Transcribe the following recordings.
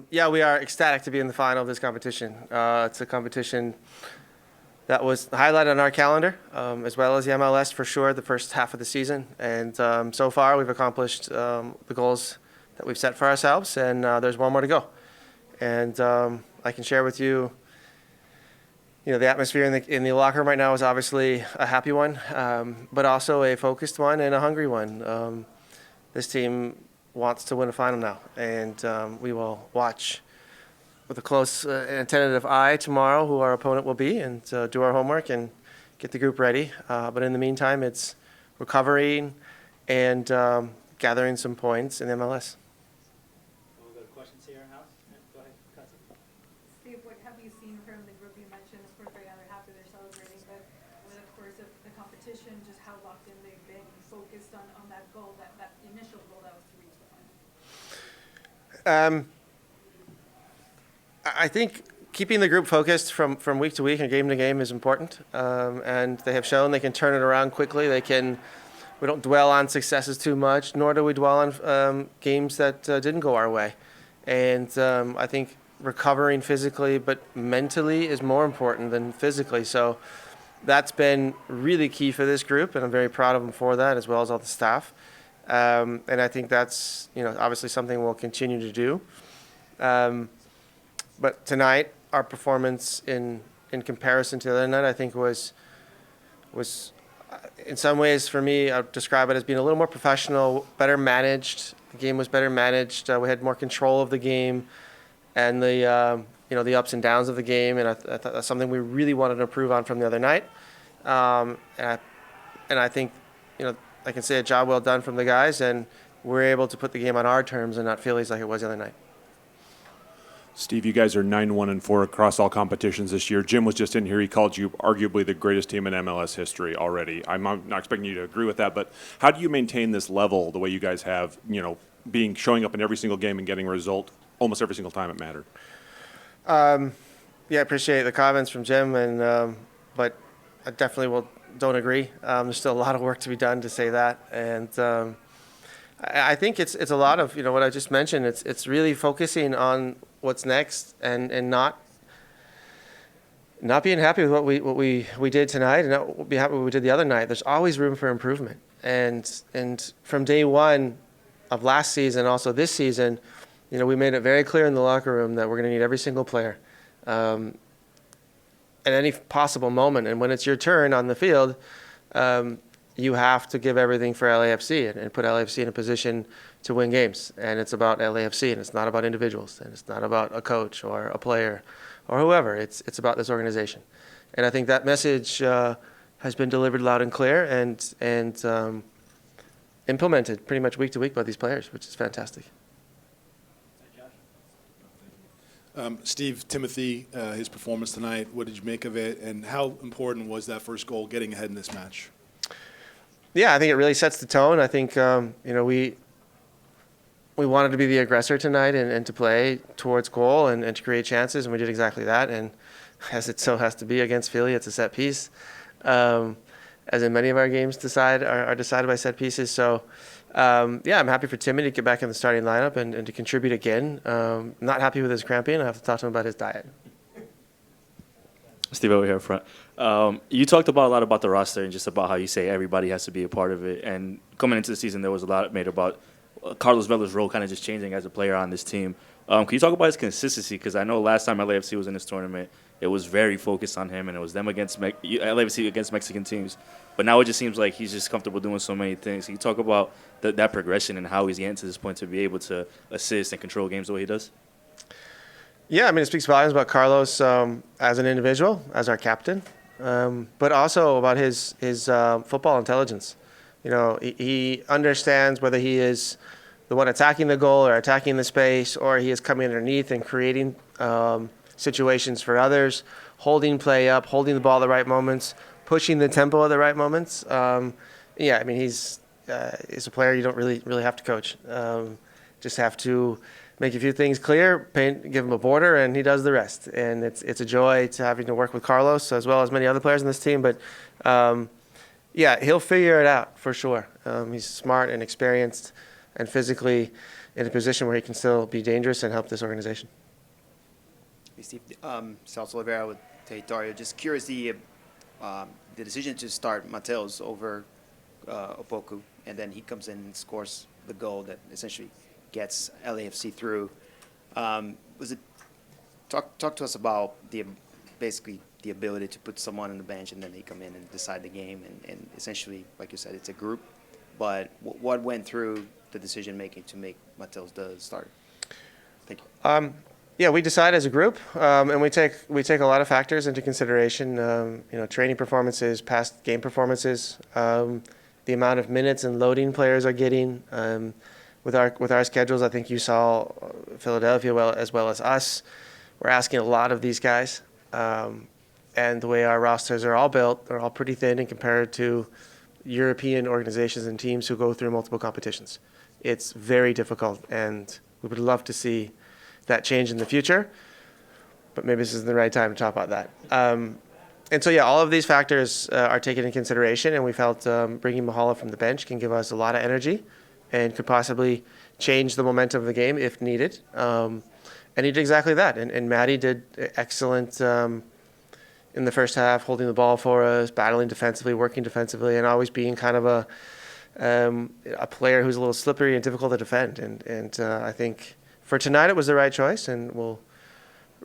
Yeah, we are ecstatic to be in the final of this competition. It's a competition that was highlighted on our calendar, as well as the MLS for sure, the first half of the season. And so far, we've accomplished the goals that we've set for ourselves, and there's one more to go. And I can share with you, the atmosphere in the locker room right now is obviously a happy one, but also a focused one and a hungry one. This team wants to win a final now, and we will watch with a close and attentive eye tomorrow who our opponent will be, and do our homework and get the group ready. But in the meantime, it's recovering and gathering some points in MLS. We'll go to questions here in house. Go ahead, Cousin. Steve, what have you seen from the group? You mentioned, of course, right now they're happy, they're celebrating, but over the course of the competition, just how locked in they've been, focused on that goal, that initial goal that was to reach the final? I think keeping the group focused from week to week and game to game is important, and they have shown they can turn it around quickly. We don't dwell on successes too much, nor do we dwell on games that didn't go our way. And I think recovering physically but mentally is more important than physically. So that's been really key for this group, and I'm very proud of them for that, as well as all the staff. And I think that's obviously something we'll continue to do. But tonight, our performance in comparison to the other night, I think was in some ways for me, I'd describe it as being a little more professional, better managed. The game was better managed. We had more control of the game, and the ups and downs of the game. And I thought that's something we really wanted to improve on from the other night. And I think I can say a job well done from the guys, and we're able to put the game on our terms and not Phillies like it was the other night. Steve, you guys are 9-1-4 across all competitions this year. Jim was just in here. He called you arguably the greatest team in MLS history already. I'm not expecting you to agree with that, but how do you maintain this level the way you guys have, showing up in every single game and getting a result almost every single time it mattered? Yeah, I appreciate the comments from Jim, but I definitely don't agree. There's still a lot of work to be done to say that, and I think it's a lot of what I just mentioned. It's really focusing on what's next and not being happy with what we did tonight and not be happy with what we did the other night. There's always room for improvement, and from day one of last season, also this season, we made it very clear in the locker room that we're going to need every single player at any possible moment. And when it's your turn on the field, you have to give everything for LAFC and put LAFC in a position to win games. And it's about LAFC, and it's not about individuals, and it's not about a coach or a player or whoever. It's about this organization. And I think that message has been delivered loud and clear and implemented pretty much week to week by these players, which is fantastic. Steve, Timothy, his performance tonight, what did you make of it, and how important was that first goal getting ahead in this match? Yeah, I think it really sets the tone. I think we wanted to be the aggressor tonight and to play towards goal and to create chances, and we did exactly that. And as it so has to be against Philly, it's a set piece. As in many of our games are decided by set pieces. So, I'm happy for Timmy to get back in the starting lineup and to contribute again. Not happy with his cramping. I have to talk to him about his diet. Steve over here up front. You talked a lot about the roster and just about how you say everybody has to be a part of it. And coming into the season, there was a lot made about Carlos Vela's role kind of just changing as a player on this team. Can you talk about his consistency? Because I know last time LAFC was in this tournament, it was very focused on him, and it was them against LAFC against Mexican teams. But now it just seems like he's just comfortable doing so many things. Can you talk about that progression and how he's getting to this point to be able to assist and control games the way he does? Yeah, it speaks volumes about Carlos as an individual, as our captain, but also about his football intelligence. He understands whether he is the one attacking the goal or attacking the space, or he is coming underneath and creating situations for others, holding play up, holding the ball at the right moments, pushing the tempo at the right moments. He's a player you don't really have to coach. Just have to make a few things clear, give him a border, and he does the rest. And it's a joy to having to work with Carlos as well as many other players in this team. But he'll figure it out for sure. He's smart and experienced and physically in a position where he can still be dangerous and help this organization. Hey, Steve, Celso Oliveira with Territorio. Just curious, the decision to start Mateos over Opoku, and then he comes in and scores the goal that essentially gets LAFC through. Was it talk to us about basically the ability to put someone on the bench and then they come in and decide the game, and essentially, like you said, it's a group. But what went through the decision making to make Mateos the starter? Thank you. Yeah, we decide as a group, and we take a lot of factors into consideration. Training performances, past game performances, the amount of minutes and loading players are getting. With our schedules, I think you saw Philadelphia as well as us. We're asking a lot of these guys, and the way our rosters are all built, they're all pretty thin in compared to European organizations and teams who go through multiple competitions. It's very difficult, and we would love to see that change in the future, but maybe this isn't the right time to talk about that. And so, yeah, all of these factors are taken into consideration, and we felt bringing Mahala from the bench can give us a lot of energy and could possibly change the momentum of the game if needed. And he did exactly that. And Maddie did excellent in the first half, holding the ball for us, battling defensively, working defensively, and always being kind of a player who's a little slippery and difficult to defend. And I think for tonight it was the right choice, and we'll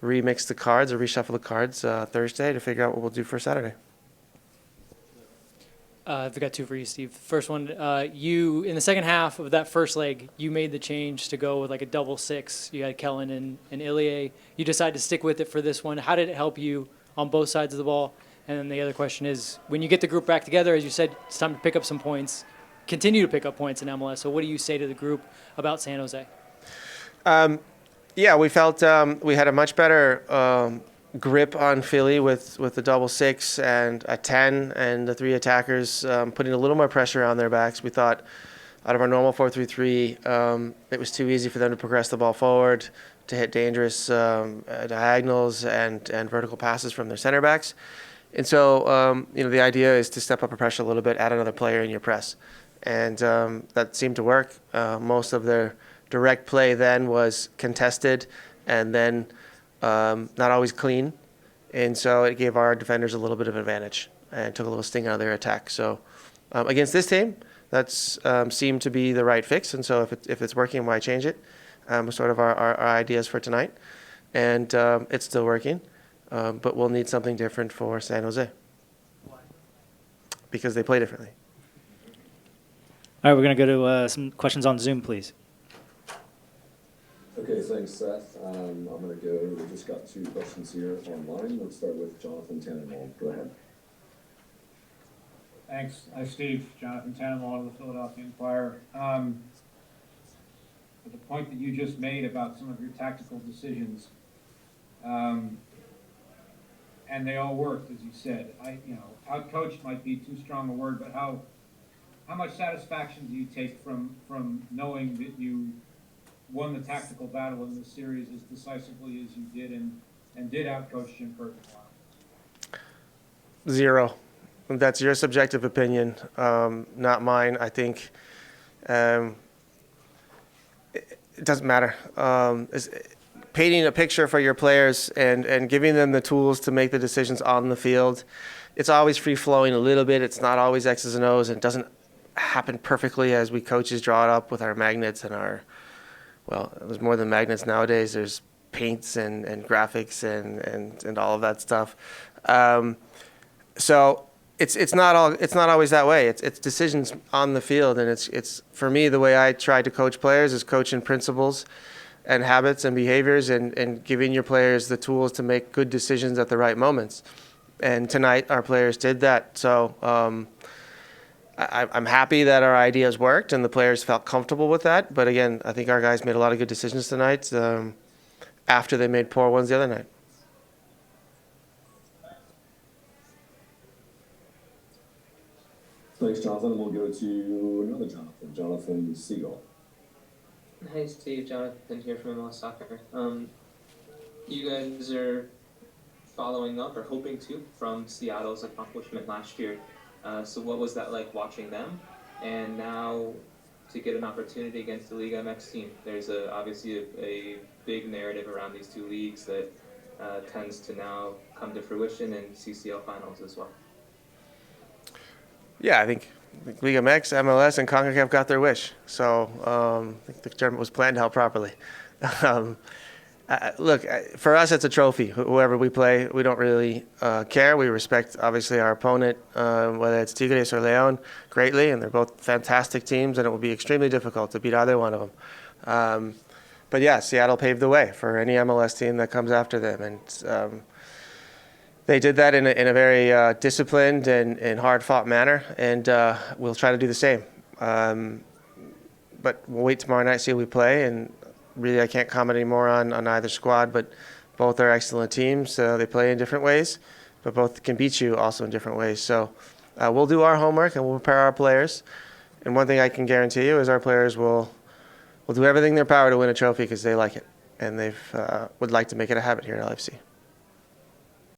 remix the cards or reshuffle the cards Thursday to figure out what we'll do for Saturday. I've got two for you, Steve. First one, you in the second half of that first leg, you made the change to go with like a double six. You had Kellen and Ilie. You decided to stick with it for this one. How did it help you on both sides of the ball? And then the other question is, when you get the group back together, as you said, it's time to pick up some points, continue to pick up points in MLS. So what do you say to the group about San Jose? Yeah, we felt we had a much better grip on Philly with the double six and a 10 and the three attackers putting a little more pressure on their backs. We thought out of our normal 4-3-3, it was too easy for them to progress the ball forward, to hit dangerous diagonals and vertical passes from their center backs. And so, the idea is to step up the pressure a little bit, add another player in your press. And that seemed to work. Most of their direct play then was contested and then not always clean. And so it gave our defenders a little bit of advantage and took a little sting out of their attack. So against this team, that's seemed to be the right fix. And so if it's working, why change it? Sort of our ideas for tonight. And it's still working. But we'll need something different for San Jose. Why? Because they play differently. All right, we're going to go to some questions on Zoom, please. Okay, thanks, Seth. I'm going to go. We just got two questions here online. Let's start with Jonathan Tannenwald. Go ahead. Thanks. Hi, Steve. Jonathan Tannenwald of the Philadelphia Inquirer. The point that you just made about some of your tactical decisions, and they all worked, as you said. Outcoached might be too strong a word, but how much satisfaction do you take from knowing that you won the tactical battle in this series as decisively as you did and did outcoach Jim Curtin? Zero. That's your subjective opinion, not mine. I think it doesn't matter. Painting a picture for your players and giving them the tools to make the decisions on the field, it's always free-flowing a little bit. It's not always X's and O's, and it doesn't happen perfectly as we coaches draw it up with our magnets and there's more than magnets nowadays. There's paints and graphics and all of that stuff. So it's not always that way. It's decisions on the field, and it's for me, the way I try to coach players is coaching principles and habits and behaviors and giving your players the tools to make good decisions at the right moments. And tonight our players did that. So I'm happy that our ideas worked and the players felt comfortable with that. But again, I think our guys made a lot of good decisions tonight after they made poor ones the other night. Thanks, Jonathan. We'll go to another Jonathan Siegel. Hey Steve, Jonathan here from MLS Soccer. You guys are following up or hoping to from Seattle's accomplishment last year. So what was that like watching them? And now to get an opportunity against the Liga MX team? There's obviously a big narrative around these two leagues that tends to now come to fruition in CCL finals as well. Yeah, I think Liga MX, MLS, and CONCACAF got their wish. So I think the tournament was planned out properly. Look, for us, it's a trophy. Whoever we play, we don't really care. We respect, obviously, our opponent, whether it's Tigres or León, greatly, and they're both fantastic teams, and it will be extremely difficult to beat either one of them. But yeah, Seattle paved the way for any MLS team that comes after them, and they did that in a very disciplined and hard-fought manner, and we'll try to do the same. But we'll wait tomorrow night, see who we play, and really I can't comment anymore on either squad, but both are excellent teams. They play in different ways, but both can beat you also in different ways. So we'll do our homework and we'll prepare our players. And one thing I can guarantee you is our players will do everything in their power to win a trophy because they like it, and they would like to make it a habit here at LAFC.